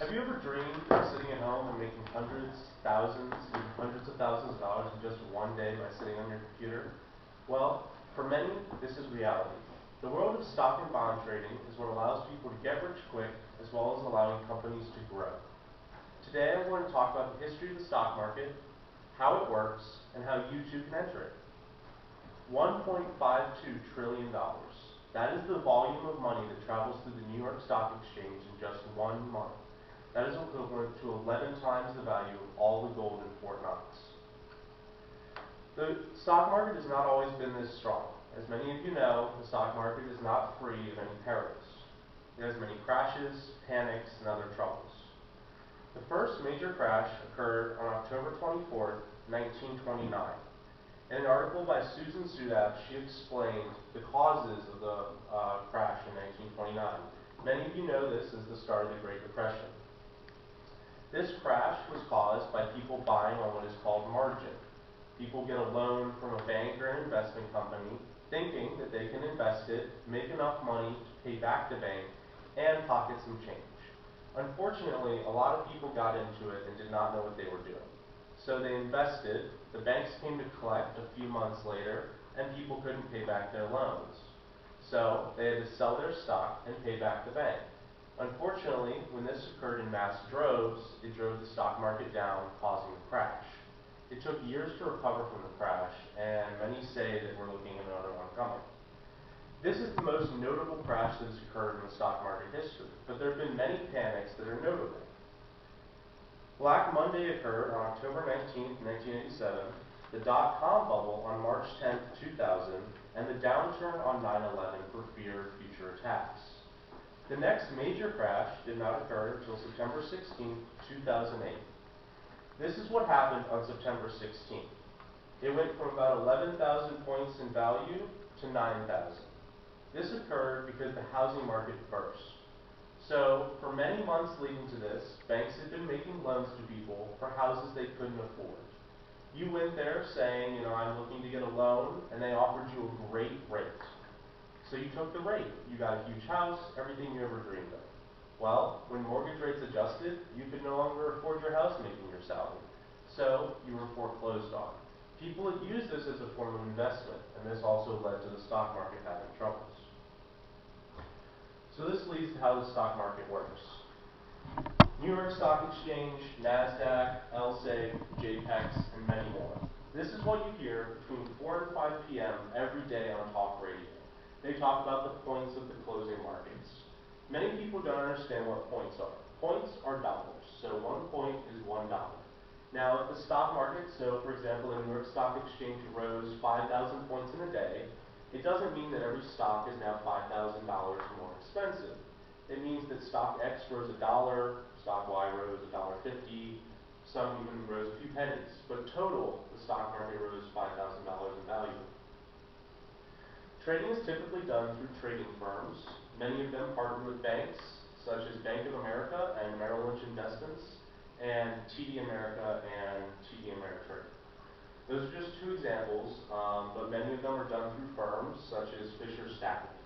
Have you ever dreamed of sitting at home and making hundreds, thousands, even hundreds of thousands of dollars in just one day by sitting on your computer? Well, for many, this is reality. The world of stock and bond trading is what allows people to get rich quick, as well as allowing companies to grow. Today, I'm going to talk about the history of the stock market, how it works, and how you too can enter it. $1.52 trillion. That is the volume of money that travels through the New York Stock Exchange in just 1 month. That is equivalent to 11 times the value of all the gold in Fort Knox. The stock market has not always been this strong. As many of you know, the stock market is not free of any perils. It has many crashes, panics, and other troubles. The first major crash occurred on October 24th, 1929. In an article by Susan Sudap, she explained the causes of the crash in 1929. Many of you know this as the start of the Great Depression. This crash was caused by people buying on what is called margin. People get a loan from a bank or an investment company thinking that they can invest it, make enough money to pay back the bank, and pocket some change. Unfortunately, a lot of people got into it and did not know what they were doing. So they invested, the banks came to collect a few months later, and people couldn't pay back their loans. So they had to sell their stock and pay back the bank. Unfortunately, when this occurred in mass droves, it drove the stock market down, causing a crash. It took years to recover from the crash, and many say that we're looking at another one coming. This is the most notable crash that has occurred in the stock market history, but there have been many panics that are notable. Black Monday occurred on October 19, 1987, the dot-com bubble on March 10, 2000, and the downturn on 9/11 for fear of future attacks. The next major crash did not occur until September 16, 2008. This is what happened on September 16th. It went from about 11,000 points in value to 9,000. This occurred because the housing market burst. So, for many months leading to this, banks had been making loans to people for houses they couldn't afford. You went there saying, I'm looking to get a loan, and they offered you a great rate. So you took the rate. You got a huge house, everything you ever dreamed of. Well, when mortgage rates adjusted, you could no longer afford your house making your salary. So you were foreclosed on. People had used this as a form of investment, and this also led to the stock market having troubles. So this leads to how the stock market works. New York Stock Exchange, NASDAQ, LSEG, JPEX, and many more. This is what you hear between 4 and 5 p.m. every day on talk radio. They talk about the points of the closing markets. Many people don't understand what points are. Points are dollars, so 1 point is $1. Now, if the stock market, so for example, the New York Stock Exchange rose 5,000 points in a day, it doesn't mean that every stock is now $5,000 more expensive. It means that stock X rose $1, stock Y rose $1.50, some even rose a few pennies, but total, the stock market rose $5,000 in value. Trading is typically done through trading firms. Many of them partner with banks, such as Bank of America and Merrill Lynch Investments, and TD America and TD Ameritrade. Those are just two examples, but many of them are done through firms such as Fisher Stackelton.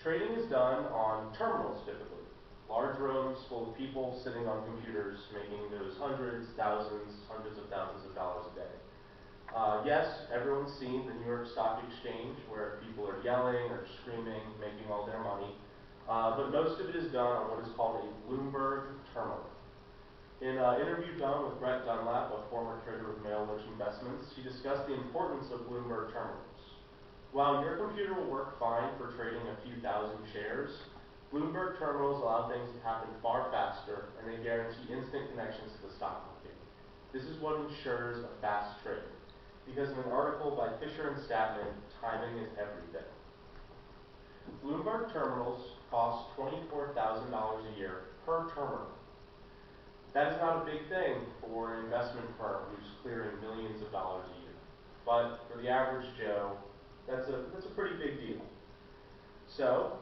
Trading is done on terminals typically, large rooms full of people sitting on computers making those hundreds of thousands of dollars a day. Yes, everyone's seen the New York Stock Exchange where people are yelling or screaming, making all their money, but most of it is done on what is called a Bloomberg terminal. In an interview done with Brett Dunlap, a former trader of Merrill Lynch Investments, he discussed the importance of Bloomberg terminals. While your computer will work fine for trading a few thousand shares, Bloomberg terminals allow things to happen far faster, and they guarantee instant connections to the stock market. This is what ensures a fast trade. Because in an article by Fisher and Statman, timing is everything. Bloomberg terminals cost $24,000 a year per terminal. That is not a big thing for an investment firm who's clearing millions of dollars a year. But for the average Joe, that's a pretty big deal. So,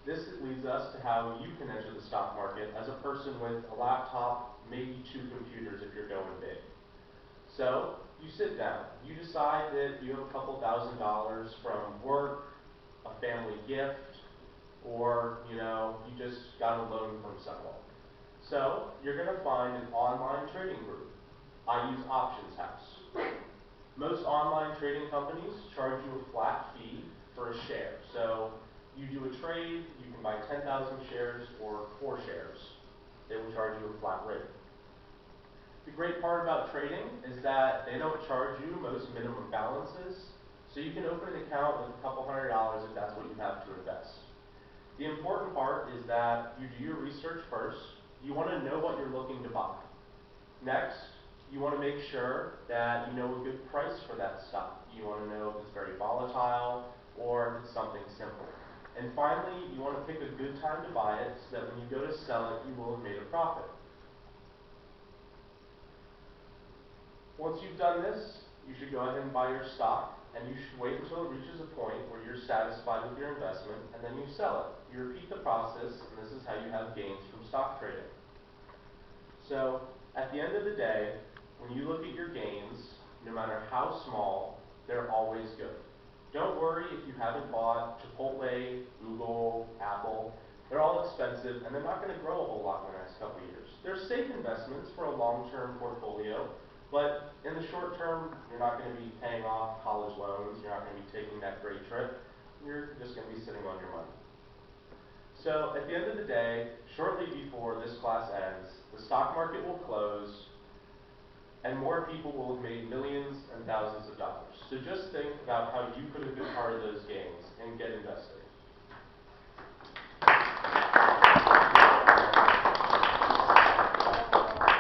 this leads us to how you can enter the stock market as a person with a laptop, maybe 2 computers if you're going big. So, you sit down. You decide that you have a couple $1,000s from work, a family gift, or, you know, you just got a loan from someone. So you're going to find an online trading group. I use Options House. Most online trading companies charge you a flat fee for a share. So you do a trade, you can buy 10,000 shares or 4 shares. They will charge you a flat rate. The great part about trading is that they don't charge you most minimum balances, so you can open an account with a couple $100 if that's what you have to invest. The important part is that you do your research first. You want to know what you're looking to buy. Next, you want to make sure that you know a good price for that stock. You want to know if it's very volatile or if it's something simple. And finally, you want to pick a good time to buy it so that when you go to sell it, you will have made a profit. Once you've done this, you should go ahead and buy your stock, and you should wait until it reaches a point where you're satisfied with your investment, and then you sell it. You repeat the process, and this is how you have gains from stock trading. So, at the end of the day, when you look at your gains, no matter how small, they're always good. Don't worry if you haven't bought Chipotle, Google, Apple. They're all expensive, and they're not going to grow a whole lot in the next couple of years. They're safe investments for a long-term portfolio, but in the short term, you're not going to be paying off college loans, you're not going to be taking that great trip, you're just going to be sitting on your money. So at the end of the day, shortly before this class ends, the stock market will close, and more people will have made millions and thousands of dollars. So just think about how you could have been part of those gains and get invested.